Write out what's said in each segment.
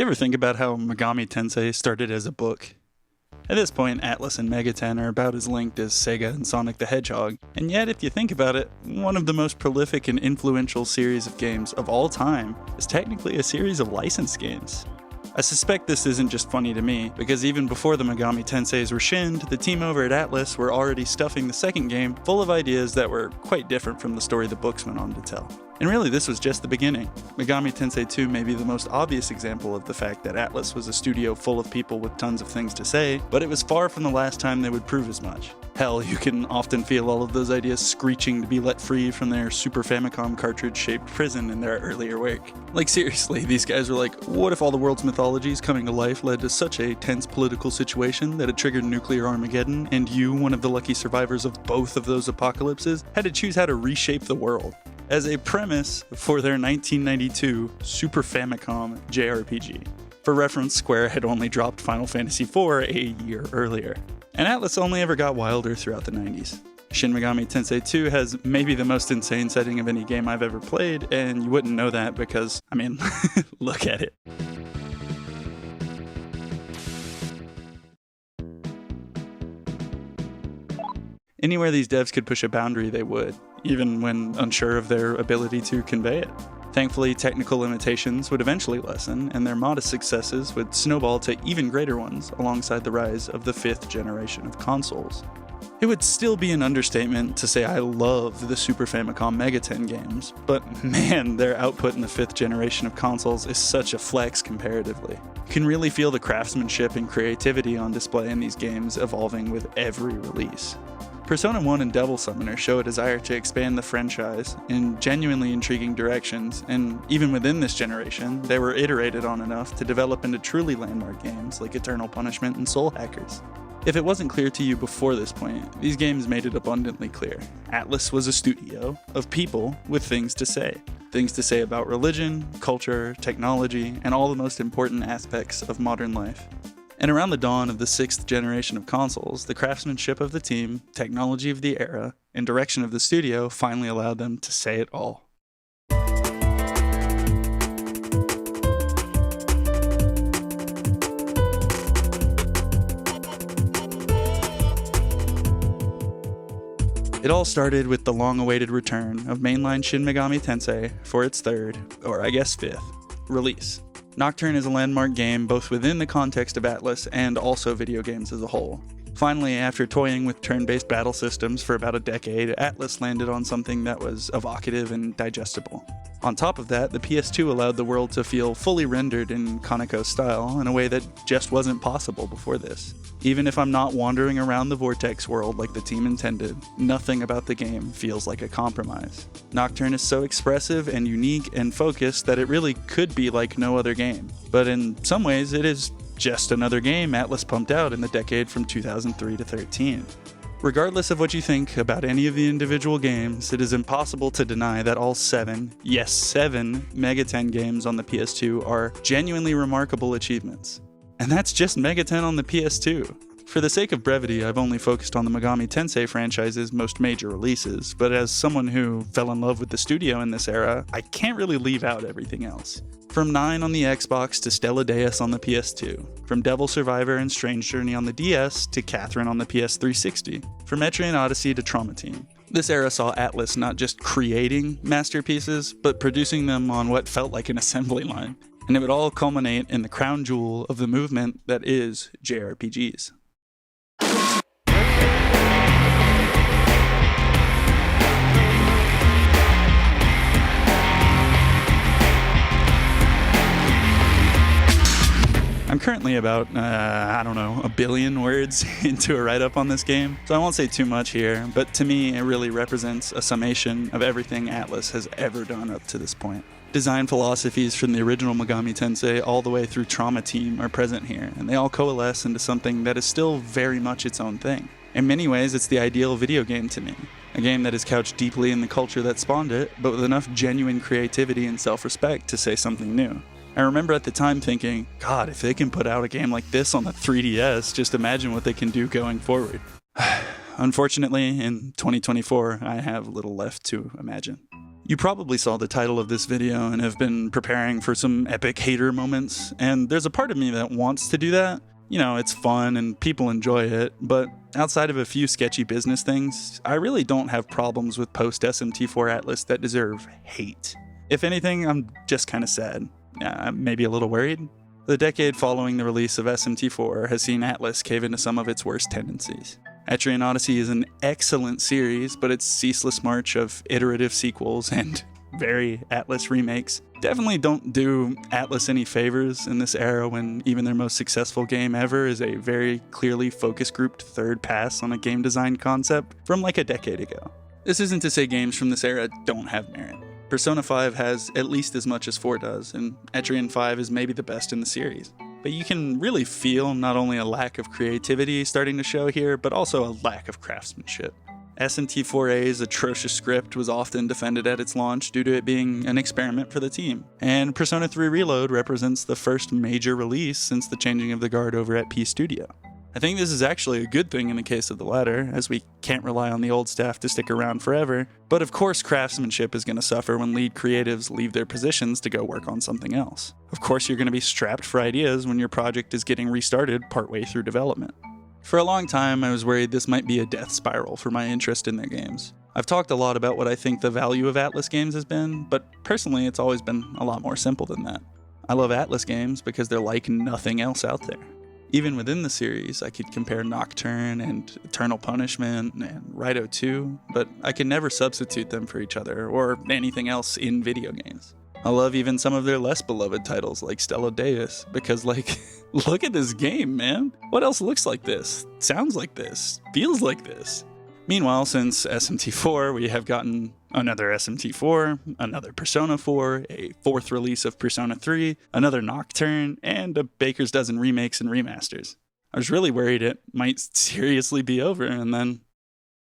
You ever think about how Megami Tensei started as a book? At this point, Atlus and Megaten are about as linked as Sega and Sonic the Hedgehog, and yet if you think about it, one of the most prolific and influential series of games of all time is technically a series of licensed games. I suspect this isn't just funny to me, because even before the Megami Tenseis were shinned, the team over at Atlus were already stuffing the second game full of ideas that were quite different from the story the books went on to tell. And really, this was just the beginning. Megami Tensei 2 may be the most obvious example of the fact that Atlus was a studio full of people with tons of things to say, but it was far from the last time they would prove as much. Hell, you can often feel all of those ideas screeching to be let free from their Super Famicom cartridge-shaped prison in their earlier work. Like seriously, these guys were like, what if all the world's mythologies coming to life led to such a tense political situation that it triggered nuclear Armageddon, and you, one of the lucky survivors of both of those apocalypses, had to choose how to reshape the world? As a premise for their 1992 Super Famicom JRPG. For reference, Square had only dropped Final Fantasy IV a year earlier. And Atlus only ever got wilder throughout the 90s. Shin Megami Tensei 2 has maybe the most insane setting of any game I've ever played, and you wouldn't know that because, look at it. Anywhere these devs could push a boundary, they would, even when unsure of their ability to convey it. Thankfully, technical limitations would eventually lessen, and their modest successes would snowball to even greater ones alongside the rise of the 5th generation of consoles. It would still be an understatement to say I love the Super Famicom Megaten games, but man, their output in the 5th generation of consoles is such a flex comparatively. You can really feel the craftsmanship and creativity on display in these games evolving with every release. Persona 1 and Devil Summoner show a desire to expand the franchise in genuinely intriguing directions, and even within this generation, they were iterated on enough to develop into truly landmark games like Eternal Punishment and Soul Hackers. If it wasn't clear to you before this point, these games made it abundantly clear. Atlus was a studio of people with things to say. Things to say about religion, culture, technology, and all the most important aspects of modern life. And around the dawn of the 6th generation of consoles, the craftsmanship of the team, technology of the era, and direction of the studio finally allowed them to say it all. It all started with the long-awaited return of mainline Shin Megami Tensei for its 3rd, or I guess 5th, release. Nocturne is a landmark game both within the context of Atlus and also video games as a whole. Finally, after toying with turn-based battle systems for about a decade, Atlus landed on something that was evocative and digestible. On top of that, the PS2 allowed the world to feel fully rendered in Kaneko style in a way that just wasn't possible before this. Even if I'm not wandering around the Vortex world like the team intended, nothing about the game feels like a compromise. Nocturne is so expressive and unique and focused that it really could be like no other game. But in some ways, it is just another game Atlus pumped out in the decade from 2003 to 13. Regardless of what you think about any of the individual games, it is impossible to deny that all 7 Megaten games on the PS2 are genuinely remarkable achievements. And that's just Megaten on the PS2. For the sake of brevity, I've only focused on the Megami Tensei franchise's most major releases, but as someone who fell in love with the studio in this era, I can't really leave out everything else. From 9 on the Xbox to Stella Deus on the PS2, from Devil Survivor and Strange Journey on the DS to Catherine on the PS360, from Etrian Odyssey to Trauma Team. This era saw Atlus not just creating masterpieces, but producing them on what felt like an assembly line. And it would all culminate in the crown jewel of the movement that is JRPGs. I'm currently about, a billion words into a write-up on this game, so I won't say too much here, but to me it really represents a summation of everything Atlus has ever done up to this point. Design philosophies from the original Megami Tensei all the way through Trauma Team are present here, and they all coalesce into something that is still very much its own thing. In many ways, it's the ideal video game to me. A game that is couched deeply in the culture that spawned it, but with enough genuine creativity and self-respect to say something new. I remember at the time thinking, God, if they can put out a game like this on the 3DS, just imagine what they can do going forward. Unfortunately, in 2024, I have little left to imagine. You probably saw the title of this video and have been preparing for some epic hater moments, and there's a part of me that wants to do that. You know, it's fun and people enjoy it, but outside of a few sketchy business things, I really don't have problems with post-SMT4 Atlus that deserve hate. If anything, I'm just kind of sad. I'm maybe a little worried. The decade following the release of SMT4 has seen Atlus cave into some of its worst tendencies. Etrian Odyssey is an excellent series, but its ceaseless march of iterative sequels and very Atlus remakes definitely don't do Atlus any favors in this era when even their most successful game ever is a very clearly focus grouped third pass on a game design concept from like a decade ago. This isn't to say games from this era don't have merit. Persona 5 has at least as much as 4 does, and Etrian 5 is maybe the best in the series. But you can really feel not only a lack of creativity starting to show here, but also a lack of craftsmanship. SMT4A's atrocious script was often defended at its launch due to it being an experiment for the team, and Persona 3 Reload represents the first major release since the changing of the guard over at P Studio. I think this is actually a good thing in the case of the latter, as we can't rely on the old staff to stick around forever, but of course craftsmanship is going to suffer when lead creatives leave their positions to go work on something else. Of course you're going to be strapped for ideas when your project is getting restarted partway through development. For a long time I was worried this might be a death spiral for my interest in their games. I've talked a lot about what I think the value of Atlus games has been, but personally it's always been a lot more simple than that. I love Atlus games because they're like nothing else out there. Even within the series, I could compare Nocturne and Eternal Punishment and Raito 2, but I can never substitute them for each other or anything else in video games. I love even some of their less beloved titles like Stella Deus, because like, look at this game, man. What else looks like this, sounds like this, feels like this? Meanwhile, since SMT4, we have gotten another SMT4, another Persona 4, a fourth release of Persona 3, another Nocturne, and a baker's dozen remakes and remasters. I was really worried it might seriously be over, and then,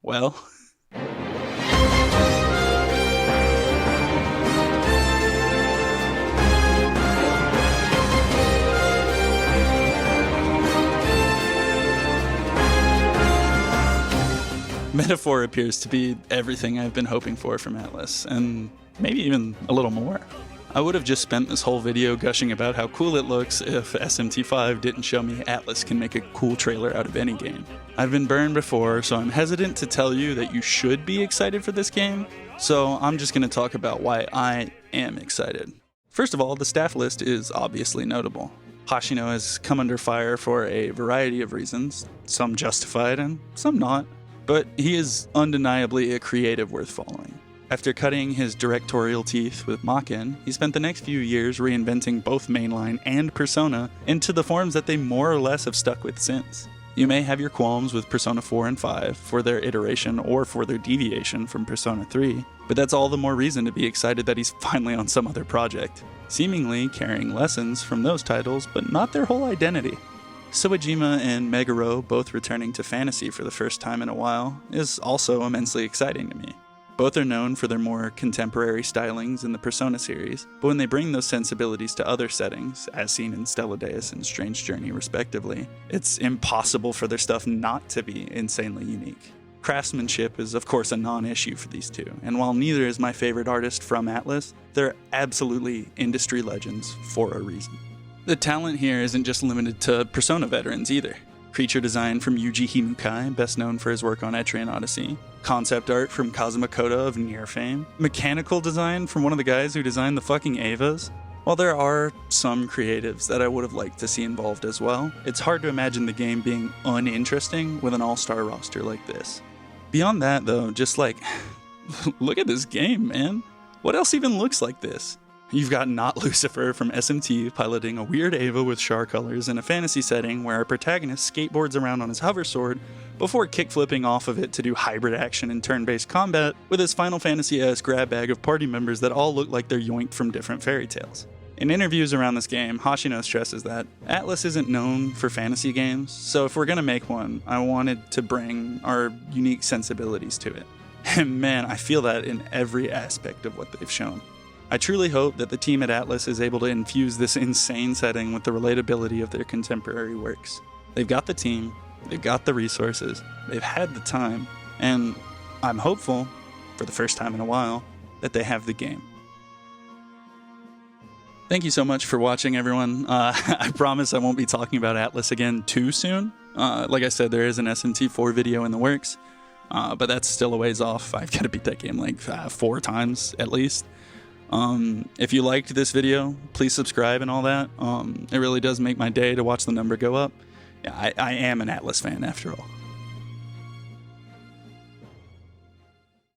well... Metaphor appears to be everything I've been hoping for from Atlus, and maybe even a little more. I would have just spent this whole video gushing about how cool it looks if SMT5 didn't show me Atlus can make a cool trailer out of any game. I've been burned before, so I'm hesitant to tell you that you should be excited for this game, so I'm just going to talk about why I am excited. First of all, the staff list is obviously notable. Hoshino has come under fire for a variety of reasons, some justified and some not. But he is undeniably a creative worth following. After cutting his directorial teeth with Makin, he spent the next few years reinventing both Mainline and Persona into the forms that they more or less have stuck with since. You may have your qualms with Persona 4 and 5 for their iteration or for their deviation from Persona 3, but that's all the more reason to be excited that he's finally on some other project, seemingly carrying lessons from those titles but not their whole identity. Soejima and Meguro both returning to fantasy for the first time in a while is also immensely exciting to me. Both are known for their more contemporary stylings in the Persona series, but when they bring those sensibilities to other settings, as seen in Stella Deus and Strange Journey respectively, it's impossible for their stuff not to be insanely unique. Craftsmanship is of course a non-issue for these two, and while neither is my favorite artist from Atlus, they're absolutely industry legends for a reason. The talent here isn't just limited to Persona veterans either. Creature design from Yuji Himukai, best known for his work on Etrian Odyssey. Concept art from Kazuma Koda of Nier fame. Mechanical design from one of the guys who designed the fucking Evas. While there are some creatives that I would have liked to see involved as well, it's hard to imagine the game being uninteresting with an all-star roster like this. Beyond that though, just like, look at this game, man. What else even looks like this? You've got Not Lucifer from SMT piloting a weird Eva with Char colors in a fantasy setting where our protagonist skateboards around on his hover sword before kickflipping off of it to do hybrid action and turn-based combat with his Final Fantasy-esque grab bag of party members that all look like they're yoinked from different fairy tales. In interviews around this game, Hoshino stresses that Atlus isn't known for fantasy games, so if we're gonna make one, I wanted to bring our unique sensibilities to it. And man, I feel that in every aspect of what they've shown. I truly hope that the team at Atlus is able to infuse this insane setting with the relatability of their contemporary works. They've got the team, they've got the resources, they've had the time, and I'm hopeful, for the first time in a while, that they have the game. Thank you so much for watching, everyone. I promise I won't be talking about Atlus again too soon. Like I said, there is an SMT4 video in the works, but that's still a ways off. I've got to beat that game like 4 times at least. If you liked this video, please subscribe and all that. It really does make my day to watch the number go up. Yeah, I am an Atlus fan after all.